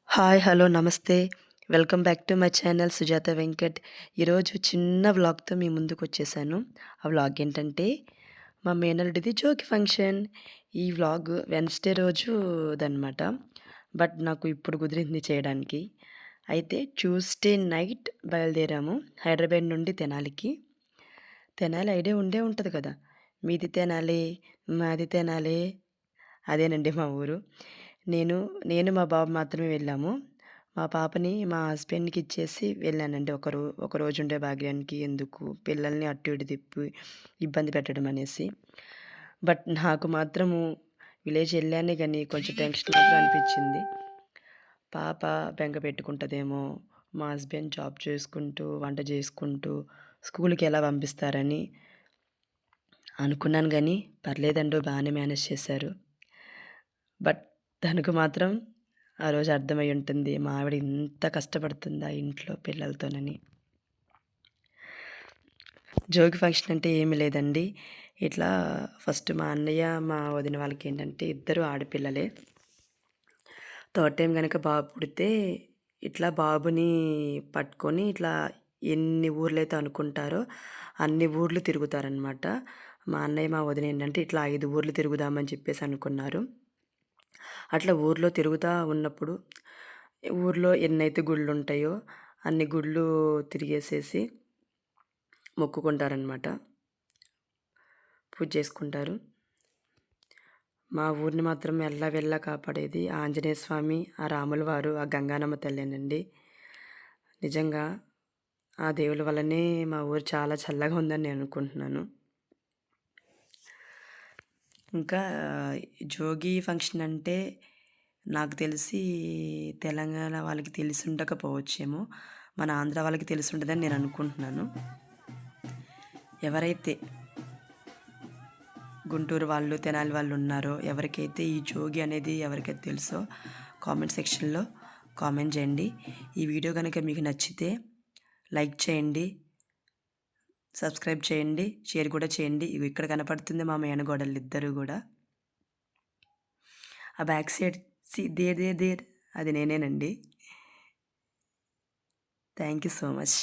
Hi! Hello! నమస్తే. Welcome back to my channel Sujatha Venkat. ఈరోజు చిన్న వ్లాగ్‌తో మీ ముందుకొచ్చేసాను. ఆ వ్లాగ్ ఏంటంటే, మా మేనల్లుడిది జోకి ఫంక్షన్. ఈ వ్లాగ్ వెన్స్‌డే రోజుదనమాట. బట్ నాకు ఇప్పుడు కుదిరింది చేయడానికి. అయితే ట్యూస్‌డే నైట్ బయలుదేరాము హైదరాబాద్ నుండి తెనాలికి. తెనాలి ఐడియా ఉండే ఉంటది కదా! మీది తెనాలి, మాది తెనాలి. అదేనండి మా ఊరు. నేను, నేను మా బాబు మాత్రమే వెళ్ళాము. మా పాపని మా హస్బెండ్‌కి ఇచ్చేసి వెళ్ళానండి. ఒక రోజుండే భాగ్యానికి ఎందుకు పిల్లల్ని అటు ఇటు తిప్పి ఇబ్బంది పెట్టడం అనేసి. బట్ నాకు మాత్రము విలేజ్ ఎళ్ళానే గాని కొంచెం టెన్షన్ మాత్రం అనిపిచ్చింది. పాప బెంగ పెట్టుకుంటదేమో, మా హస్బెండ్ జాబ్ చేసుకుంటూ, వంట చేసుకుంటూ స్కూలుకి ఎలా పంపిస్తారని అనుకున్నాను గానీ, పర్లేదండో బానే మేనేజ్ చేశారు. బట్ తనకు మాత్రం ఆ రోజు అర్థమై ఉంటుంది. మా ఆవిడ ఇంత కష్టపడుతుందా ఇంట్లో పిల్లలతోనని. జోగి ఫంక్షన్ అంటే ఏమి లేదండి. ఇట్లా ఫస్ట్ మా అన్నయ్య, మా వదిన వాళ్ళకేంటంటే ఇద్దరు ఆడపిల్లలే. థర్డ్ టైమ్ గనక బాబు పుడితే ఇట్లా బాబుని పట్టుకొని ఇట్లా ఎన్ని ఊర్లైతే అనుకుంటారో అన్ని ఊర్లు తిరుగుతారనమాట. మా అన్నయ్య, మా వదిన ఏంటంటే ఇట్లా 5 ఊర్లు తిరుగుదామని చెప్పేసి అనుకున్నారు. అట్లా ఊర్లో తిరుగుతా ఉన్నప్పుడు ఊర్లో ఎన్నైతే గుళ్ళుంటాయో అన్ని గుళ్ళు తిరిగేసేసి మొక్కుకుంటారనమాట. పూజ చేసుకుంటారు. మా ఊరిని మాత్రం ఎల్లవెల్లా కాపాడేది ఆంజనేయ స్వామి, ఆ రాముల వారు, ఆ గంగానమ్మ తల్లేనండి. నిజంగా ఆ దేవుళ్ళ వల్లనే మా ఊరు చాలా చల్లగా ఉందని నేను అనుకుంటున్నాను. ఇంకా జోగి ఫంక్షన్ అంటే నాకు తెలిసి తెలంగాణ వాళ్ళకి తెలిసి ఉండకపోవచ్చేమో. మన ఆంధ్ర వాళ్ళకి తెలిసి ఉంటదని నేను అనుకుంటున్నాను. ఎవరైతే గుంటూరు వాళ్ళు, తెనాలి వాళ్ళు ఉన్నారో, ఎవరికైతే ఈ జోగి అనేది ఎవరికైతే తెలుసో కామెంట్ సెక్షన్‌లో కామెంట్ చేయండి. ఈ వీడియో గనుక మీకు నచ్చితే లైక్ చేయండి, సబ్స్క్రైబ్ చేయండి, షేర్ కూడా చేయండి. ఇగో ఇక్కడ కనపడుతుంది మా మేనకోడళ్ళిద్దరూ గూడా. ఆ back side there there there అది నేనేనండి. Thank you so much.